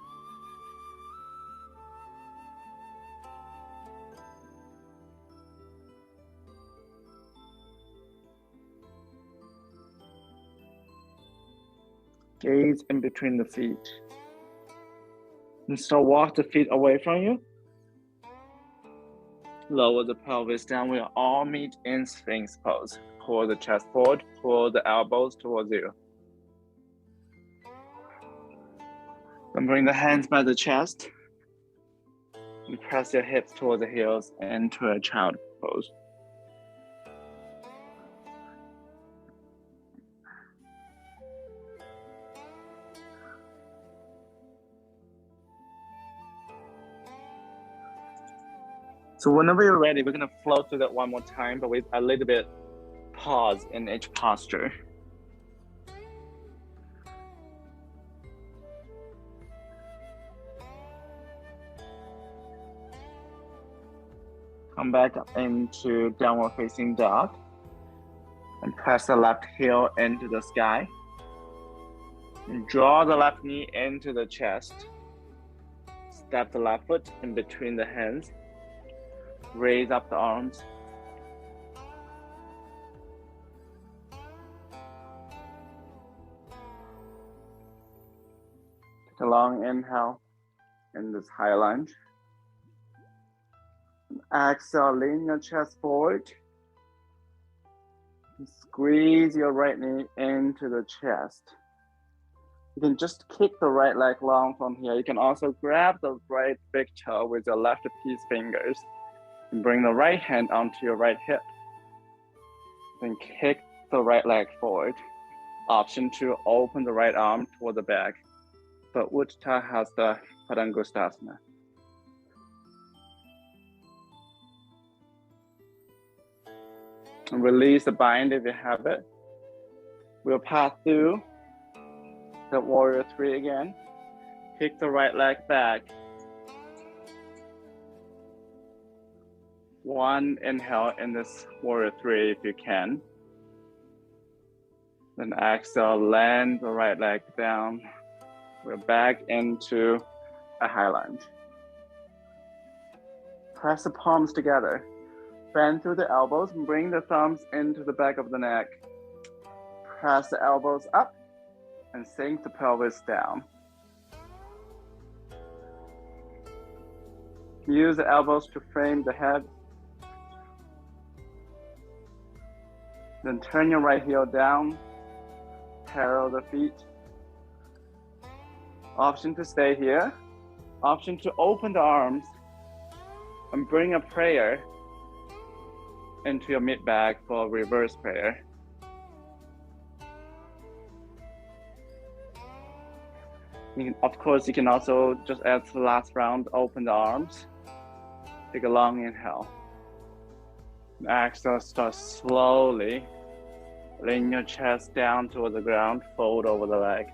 Gaze in between the feet. And so walk the feet away from you. Lower the pelvis down. We'll all meet in Sphinx pose. Pull the chest forward, pull the elbows towards you. Then bring the hands by the chest. And press your hips towards the heels into a child pose. So whenever you're ready, we're gonna flow through that one more time, but with a little bit pause in each posture. Come back up into downward facing dog and press the left heel into the sky. And draw the left knee into the chest. Step the left foot in between the hands. Raise up the arms. Take a long inhale in this high lunge. Exhale, lean your chest forward. Squeeze your right knee into the chest. You can just kick the right leg long from here. You can also grab the right big toe with your left peace fingers. And bring the right hand onto your right hip. Then kick the right leg forward. Option 2, open the right arm toward the back. But Utthita Hasta Padangusthasana. And release the bind if you have it. We'll pass through the warrior 3 again. Kick the right leg back. One inhale in this warrior 3 if you can. Then exhale, land the right leg down. We're back into a high lunge. Press the palms together. Bend through the elbows and bring the thumbs into the back of the neck. Press the elbows up and sink the pelvis down. Use the elbows to frame the head. Then turn your right heel down, parallel the feet. Option to stay here. Option to open the arms and bring a prayer into your mid back for reverse prayer. Of course, you can also just add to the last round, open the arms. Take a long inhale. Exhale, start slowly. Lean your chest down toward the ground, fold over the leg.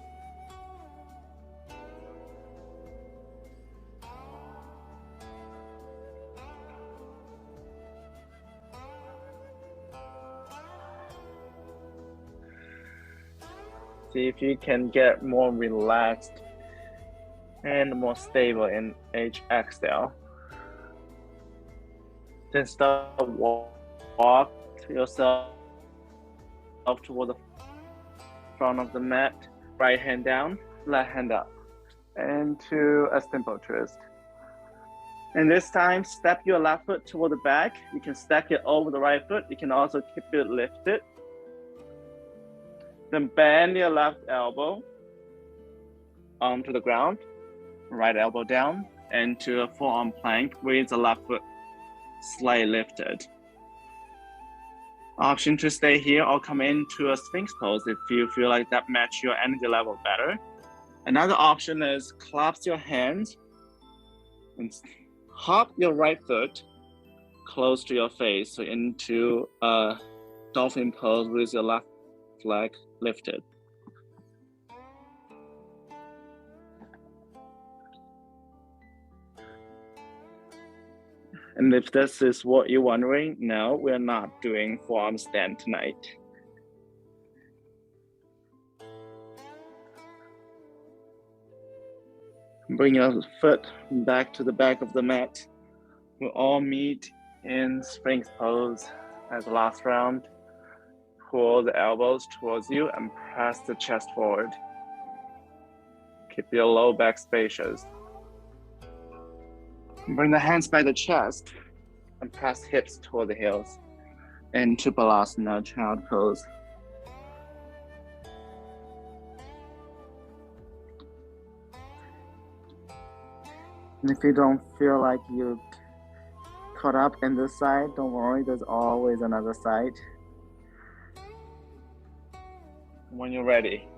See if you can get more relaxed and more stable in each exhale. Then start walk yourself toward the front of the mat. Right hand down, left hand up. Into a simple twist. And this time, step your left foot toward the back. You can stack it over the right foot. You can also keep it lifted. Then bend your left elbow onto the ground. Right elbow down into a forearm plank with the left foot slightly lifted. Option to stay here or come into a Sphinx pose if you feel like that match your energy level better. Another option is clasp your hands and hop your right foot close to your face, so into a dolphin pose with your left leg lifted. And if this is what you're wondering, no, we're not doing forearm stand tonight. Bring your foot back to the back of the mat. We'll all meet in Sphinx pose as the last round. Pull the elbows towards you and press the chest forward. Keep your low back spacious. Bring the hands by the chest. and press hips toward the heels into Balasana, child pose. And if you don't feel like you caught up in this side, don't worry, there's always another side. When you're ready,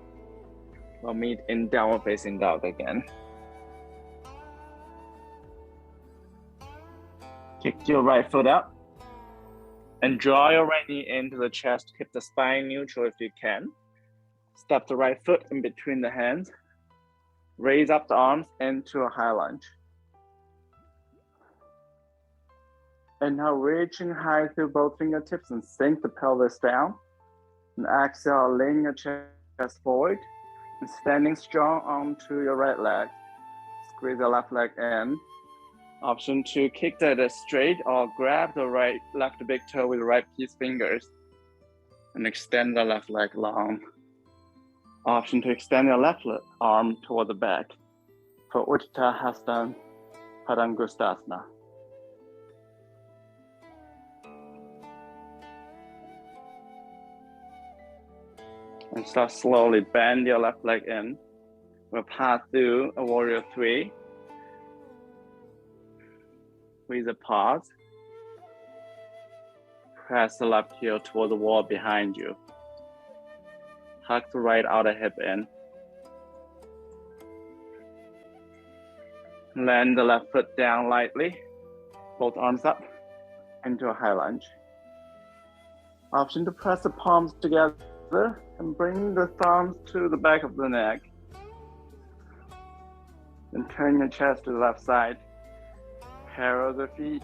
we'll meet in downward facing dog again. Kick your right foot up and draw your right knee into the chest. Keep the spine neutral if you can. Step the right foot in between the hands. Raise up the arms into a high lunge. And now reaching high through both fingertips and sink the pelvis down. And exhale, laying your chest forward and standing strong onto your right leg. Squeeze the left leg in. Option 2, kick that straight or grab the right left big toe with the right peace fingers and extend the left leg long. Option to extend your left arm toward the back for Utthita Hasta Padangusthasana. And start slowly, bend your left leg in. We'll pass through a warrior 3. With a pause. Press the left heel toward the wall behind you. Tuck the right outer hip in. Land the left foot down lightly. Both arms up into a high lunge. Option to press the palms together and bring the thumbs to the back of the neck. Then turn your chest to the left side. Parallel the feet.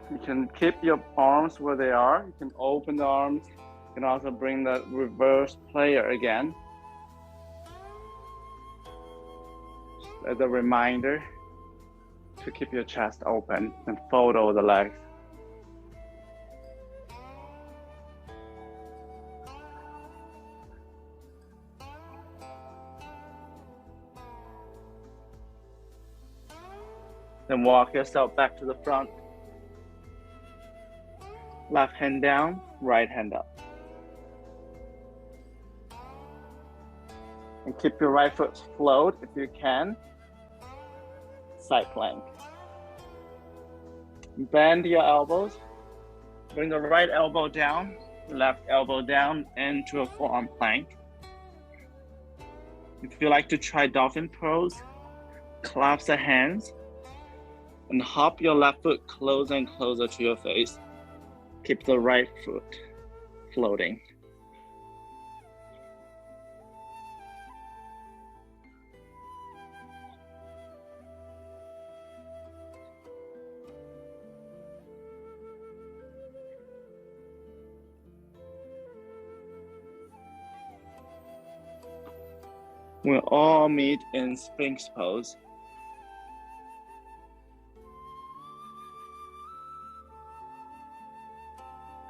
You can keep your arms where they are. You can open the arms. You can also bring the reverse player again. Just as a reminder to keep your chest open and fold over the legs. Then walk yourself back to the front. Left hand down, right hand up. And keep your right foot float if you can. Side plank. Bend your elbows. Bring the right elbow down, left elbow down into a forearm plank. If you like to try dolphin pose, clasp the hands and hop your left foot closer and closer to your face. Keep the right foot floating. We'll all meet in Sphinx pose.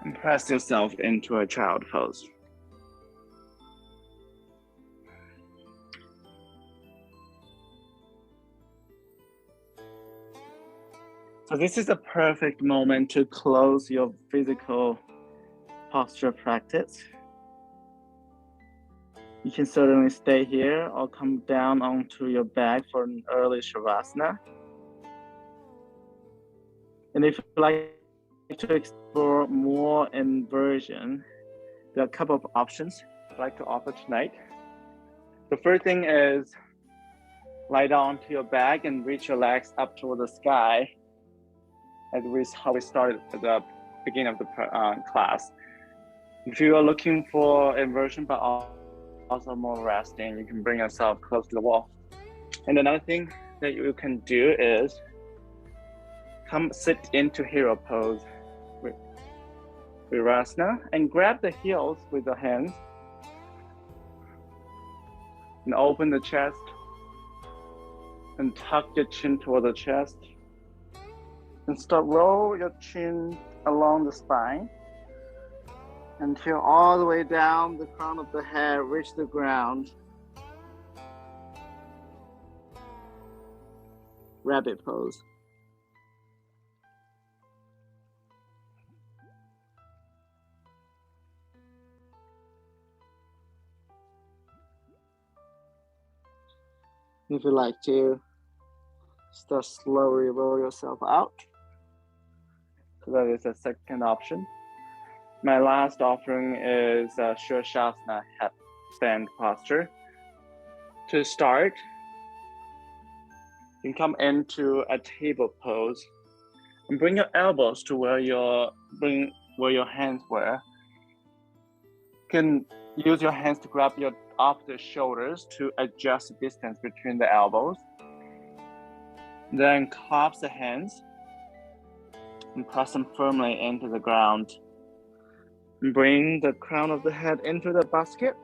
And press yourself into a child pose. So this is a perfect moment to close your physical posture practice. You can certainly stay here or come down onto your back for an early Shavasana. And if you like to explore more inversion, there are a couple of options I'd like to offer tonight. The first thing is lie down to your back and reach your legs up toward the sky, as how we started at the beginning of the class. If you are looking for inversion but also more resting, you can bring yourself close to the wall. And another thing that you can do is come sit into hero pose, Virasana, and grab the heels with the hands and open the chest and tuck your chin toward the chest and start roll your chin along the spine until all the way down the crown of the head reach the ground. Rabbit pose. If you like to start slowly roll yourself out. So that is the second option. My last offering is Shirshasana headstand posture. To start, you can come into a table pose and bring your elbows to where your hands were. You can use your hands to grab your opposite shoulders to adjust the distance between the elbows. Then collapse the hands and press them firmly into the ground. Bring the crown of the head into the basket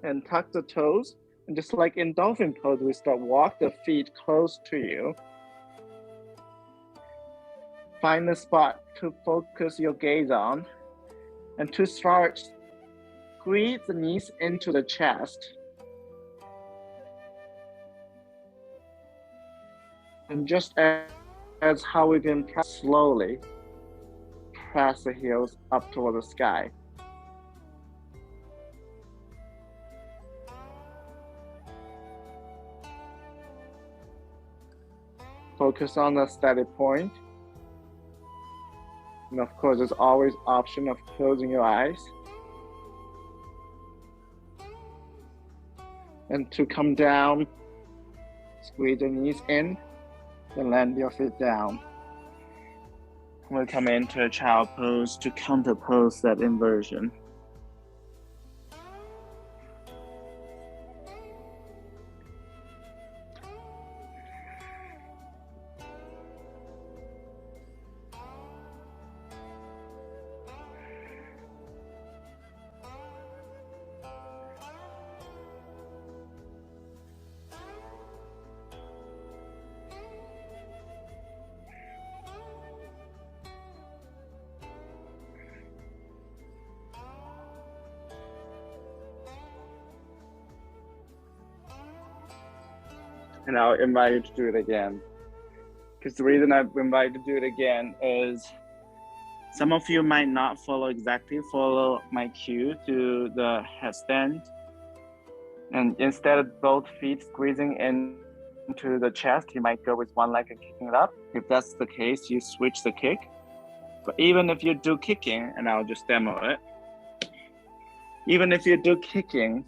and tuck the toes. And just like in dolphin pose, we start walk the feet close to you. Find the spot to focus your gaze on. And to start, squeeze the knees into the chest. And just as how we can slowly press the heels up toward the sky. Focus on the steady point. And of course, there's always option of closing your eyes. And to come down, squeeze the knees in, then land your feet down. We'll come into a child pose to counterpose that inversion. And I'll invite you to do it again. Because the reason I invite you to do it again is some of you might not follow my cue to the headstand. And instead of both feet squeezing into the chest, you might go with one leg and kicking it up. If that's the case, you switch the kick. But even if you do kicking, and I'll just demo it. Even if you do kicking,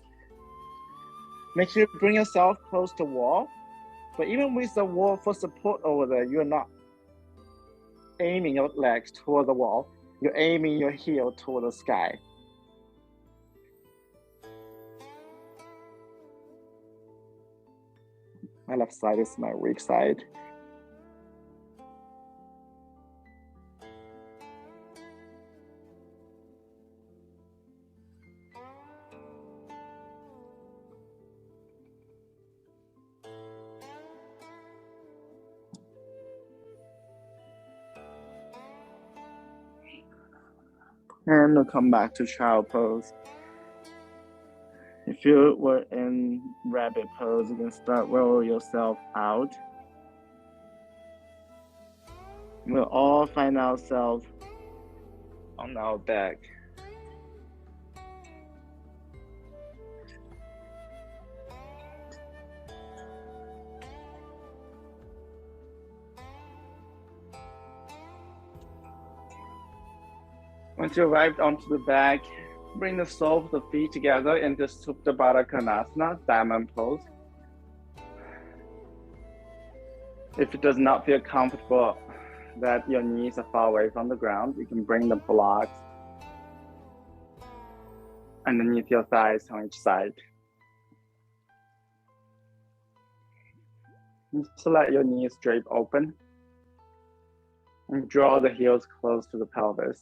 make sure you bring yourself close to the wall. But even with the wall for support over there, you're not aiming your legs toward the wall. You're aiming your heel toward the sky. My left side is my weak side. And we'll come back to child pose. If you were in rabbit pose, you can start roll yourself out. We'll all find ourselves on our back. Once you arrived onto the back, bring the soles of the feet together into Supta Baddha Konasana, diamond pose. If it does not feel comfortable that your knees are far away from the ground, you can bring the blocks underneath your thighs on each side. Just let your knees drape open and draw the heels close to the pelvis.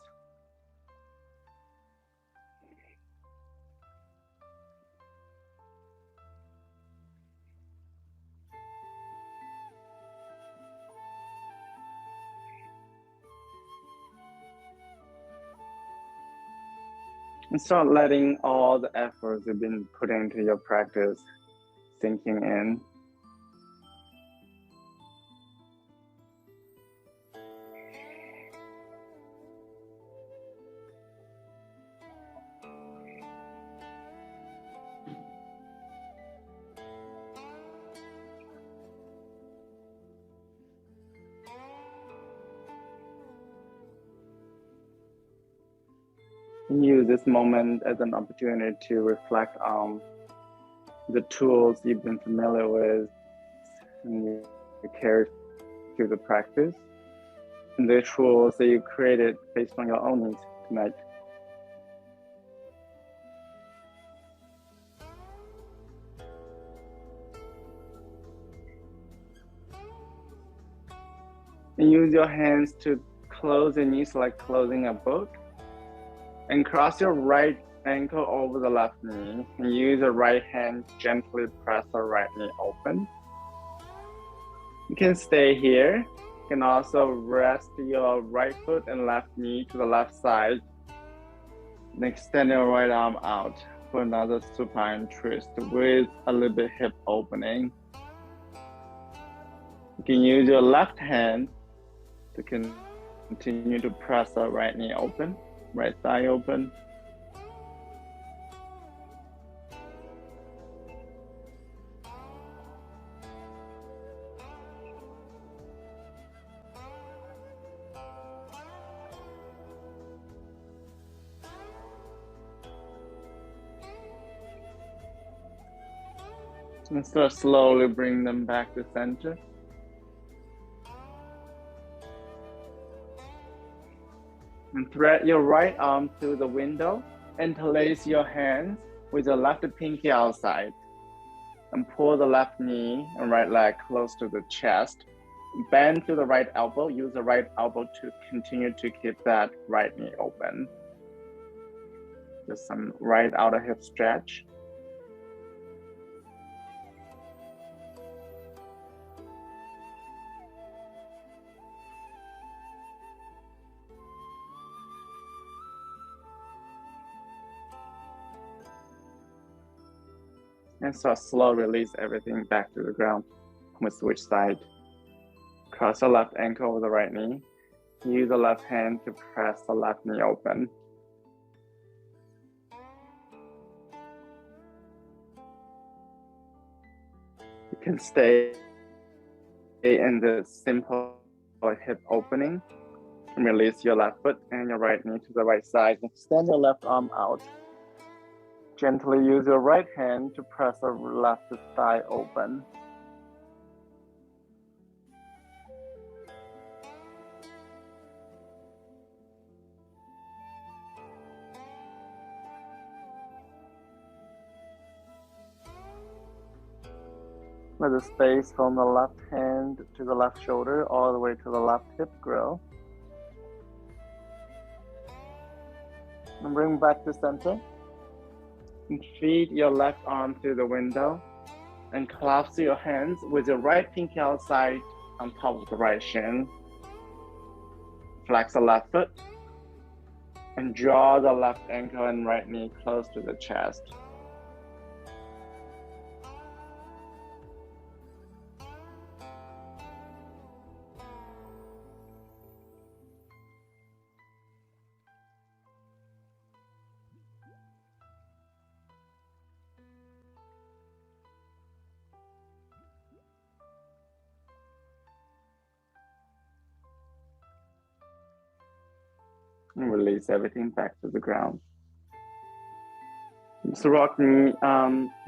And start letting all the efforts you've been putting into your practice sinking in. Use this moment as an opportunity to reflect on the tools you've been familiar with and you carry through the practice, and the tools that you created based on your own needs tonight. And use your hands to close your knees like closing a book, and cross your right ankle over the left knee, and use the right hand to gently press the right knee open. You can stay here. You can also rest your right foot and left knee to the left side, and extend your right arm out for another supine twist with a little bit hip opening. You can use your left hand to continue to press the right knee open, right thigh open. And start slowly bring them back to center. And thread your right arm through the window, interlace your hands with the left pinky outside, and pull the left knee and right leg close to the chest. Bend to the right elbow, use the right elbow to continue to keep that right knee open. Just some right outer hip stretch. And so slow release everything back to the ground. We switch side. Cross the left ankle over the right knee. Use the left hand to press the left knee open. You can stay in the simple hip opening and release your left foot and your right knee to the right side. Extend your left arm out. Gently use your right hand to press the left thigh open. Let the space from the left hand to the left shoulder all the way to the left hip grow. And bring back to center. And feed your left arm through the window and clasp your hands with your right pinky outside on top of the right shin. Flex the left foot and draw the left ankle and right knee close to the chest. And release everything back to the ground. So rock knee,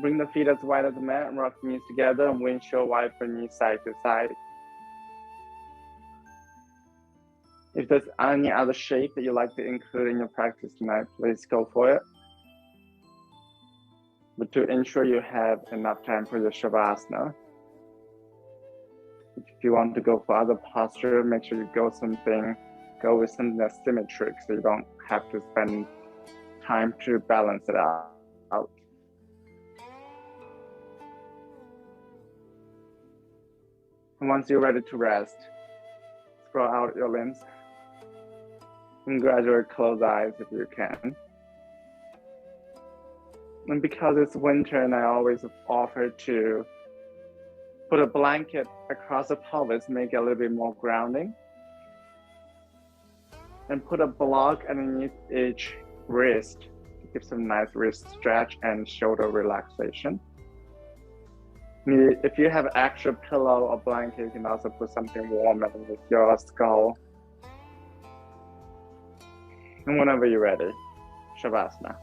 bring the feet as wide as the mat and rock knees together and windshield wiper knees side to side. If there's any other shape that you like to include in your practice tonight, please go for it. But to ensure you have enough time for the Shavasana, if you want to go for other posture, make sure you go with something that's symmetric so you don't have to spend time to balance it out. And once you're ready to rest, sprawl out your limbs and gradually close eyes if you can. And because it's winter, and I always offer to put a blanket across the pelvis, make it a little bit more grounding. And put a block underneath each wrist to give some nice wrist stretch and shoulder relaxation. If you have an extra pillow or blanket, you can also put something warm underneath your skull. And whenever you're ready, Shavasana.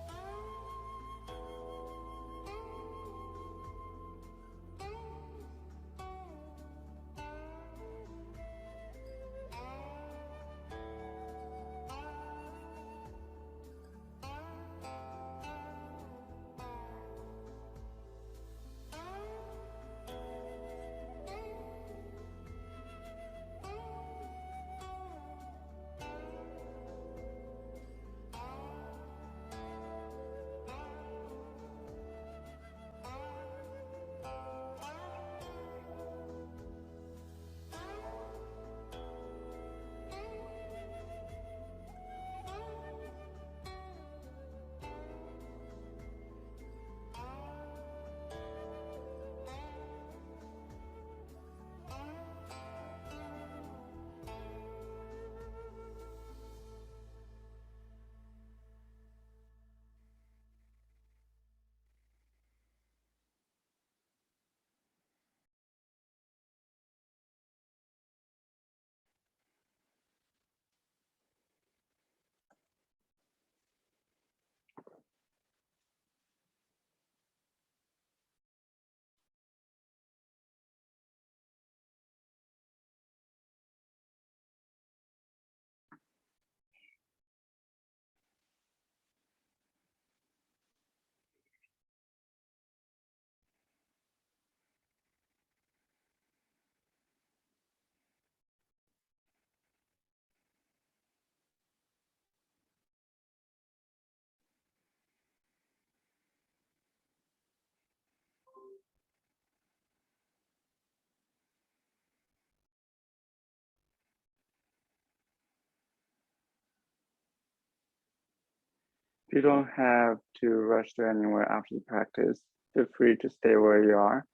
If you don't have to rush to anywhere after the practice, feel free to stay where you are.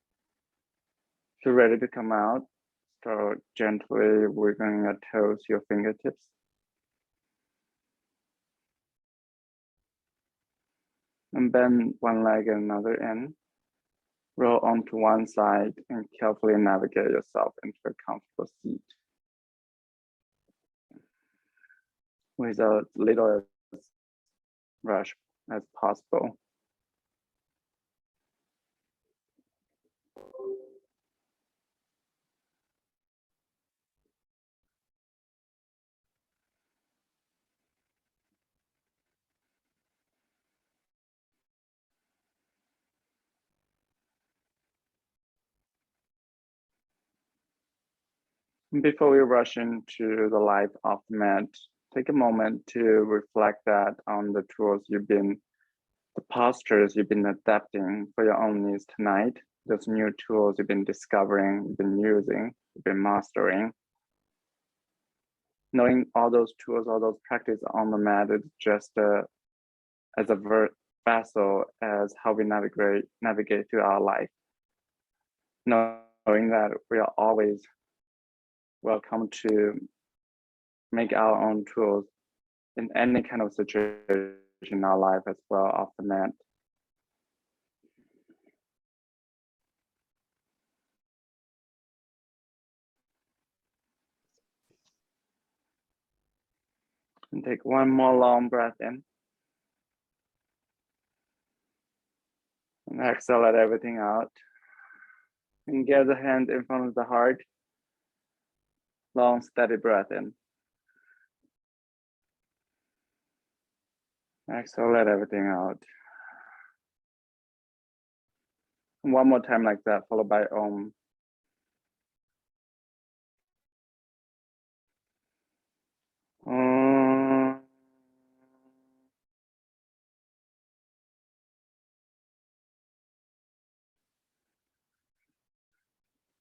If you're ready to come out, start gently wiggling your toes, your fingertips. And bend one leg and another end. Roll onto one side and carefully navigate yourself into a comfortable seat. With as little rush as possible. Before we rush into the life of the mat, take a moment to reflect that on the tools the postures you've been adapting for your own needs tonight, those new tools you've been discovering, you've been using, you've been mastering. Knowing all those tools, all those practices on the mat is just as a vessel as how we navigate through our life. Knowing that we are always welcome to make our own tools in any kind of situation in our life as well off the mat. And take one more long breath in. And exhale, let everything out. And get the hand in front of the heart. Long, steady breath in. Exhale, let everything out. And one more time like that, followed by Om.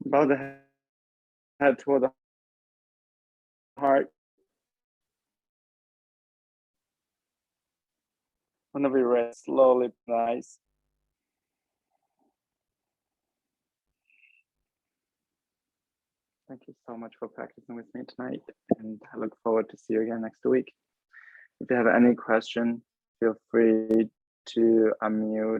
Bow the head toward the heart. Whenever you rest, slowly rise. Thank you so much for practicing with me tonight, and I look forward to see you again next week. If you have any question, feel free to unmute